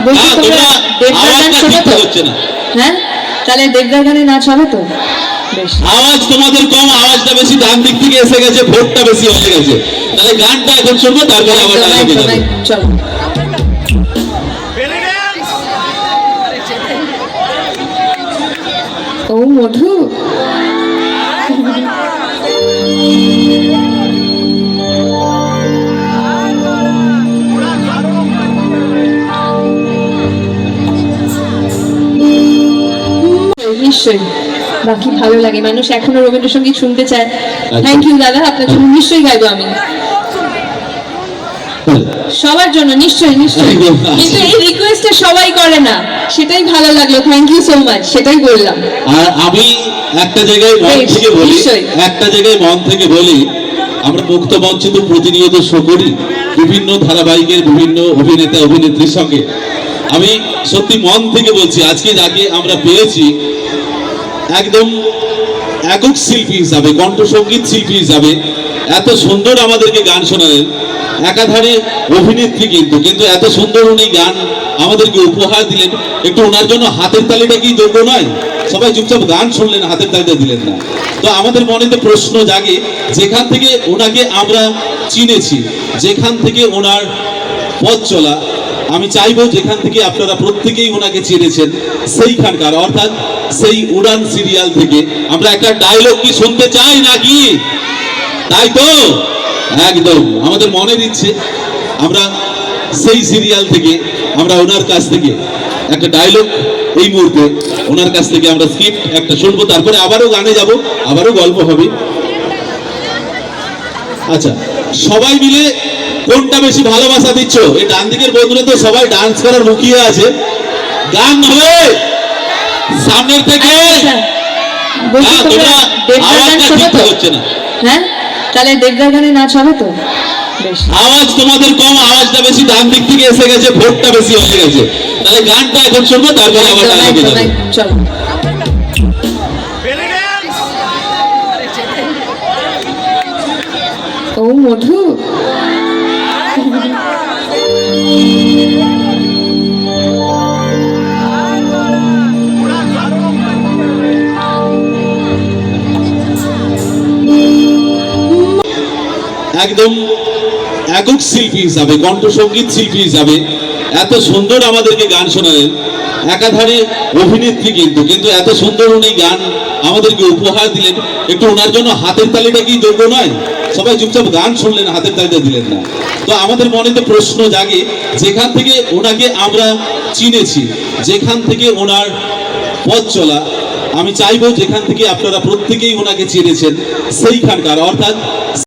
বলছি তোমরা দেবদার গান শোনো তো? হ্যাঁ, তাহলে দেবদার গানে নাচ হবে তো? বেশ। আওয়াজ তোমাদের কম, আওয়াজটা বেশি ডান দিক থেকে এসে গেছে, ভোটটা বেশি হয়ে গেছে। তাহলে গানটা এখন শুনবো, তারপরে আবার ডানে যাবে। চলো। ও মধু, নিশ্চয়ই বাকি ভালো লাগে, মানুষ এখনো রবীন্দ্রসঙ্গীত শুনতে চায়। থ্যাংক ইউ দাদা, আপনার জন্য নিশ্চয়ই গাইবো আমি, সবার জন্য নিশ্চয়ই নিশ্চয়ই। কিন্তু এই রিকোয়েস্টটা সবাই করে না, সেটাই ভালো লাগলো, থ্যাংক ইউ সো মাচ, সেটাই বললাম। আর আমি একটা জায়গায় মন থেকে বলি, আমরা মুক্ত মঞ্চে তো প্রতিনিয়ত শো করি বিভিন্ন ধারাবাহিকের বিভিন্ন অভিনেতা অভিনেত্রীর সঙ্গে। আমি সত্যি মন থেকে বলছি, আজকে যাকে আমরা পেয়েছি একদম একক শিল্পী হিসাবে, কণ্ঠসঙ্গীত শিল্পী হিসাবে এত সুন্দর আমাদেরকে গান শোনালেন। একাধারে অভিনেত্রী কিন্তু এত সুন্দর উনি গান আমাদেরকে উপহার দিলেন। একটু ওনার জন্য হাতের তালিটা কি যোগ্য নয়? সবাই চুপচাপ গান শুনলেন, হাতের তালিটা দিলেন না। তো আমাদের মনে তো প্রশ্ন জাগে, যেখান থেকে ওনাকে আমরা চিনেছি, যেখান থেকে ওনার পথ চলা, আমি চাইবো যেখান থেকে আপনারা প্রত্যেকেই ওনাকে চিনেছেন সেইখানকার, অর্থাৎ সেই উড়ান সিরিয়াল থেকে আমরা একটা ডায়লগ কি শুনতে চাই নাকি? তাই তো একদম আমাদের মনে দিচ্ছে, আমরা সেই সিরিয়াল থেকে আমরা ওনার কাছ থেকে একটা ডায়লগ এই মুহূর্তে ওনার কাছ থেকে আমরা স্ক্রিপ্ট একটা শুনবো, তারপরে আবারও গানে যাব, আবারও গল্প হবে। আচ্ছা, সবাই মিলে কোনটা বেশি ভালোবাসা দিচ্ছ? এই ডান দিকের বন্ধুরা তো সবাই ডান্স করার মুখিয়ে আছে, গান হবে সামনের থেকে। হচ্ছে না, হ্যাঁ, তাহলে দেবদার গানে নাচ হবে তো? বেশ। আওয়াজ তোমাদের কম, আওয়াজটা বেশি ডান দিক থেকে এসে গেছে, ভোটটা বেশি হয়ে গেছে। তাহলে গানটা এখন শুনবো, তারপরে আবার ডানে যাবে। চলো। ও মধু, একদম একক শিল্পী হিসাবে, কণ্ঠসঙ্গীত শিল্পী হিসাবে এত সুন্দর আমাদেরকে গান শোনালেন। একাধারে অভিনেত্রী কিন্তু এত সুন্দর উনি গান আমাদেরকে উপহার দিলেন। একটু ওনার জন্য হাতের তালিটা কি যোগ্য নয়? সবাই চুপচাপ গান শুনলেন, হাতের তালিটা দিলেন না। তো আমাদের মনে তো প্রশ্ন জাগে, যেখান থেকে ওনাকে আমরা চিনেছি, যেখান থেকে ওনার পথ চলা, আমি চাইবো যেখান থেকে আপনারা প্রত্যেকেই ওনাকে চিনেছেন সেইখানকার, অর্থাৎ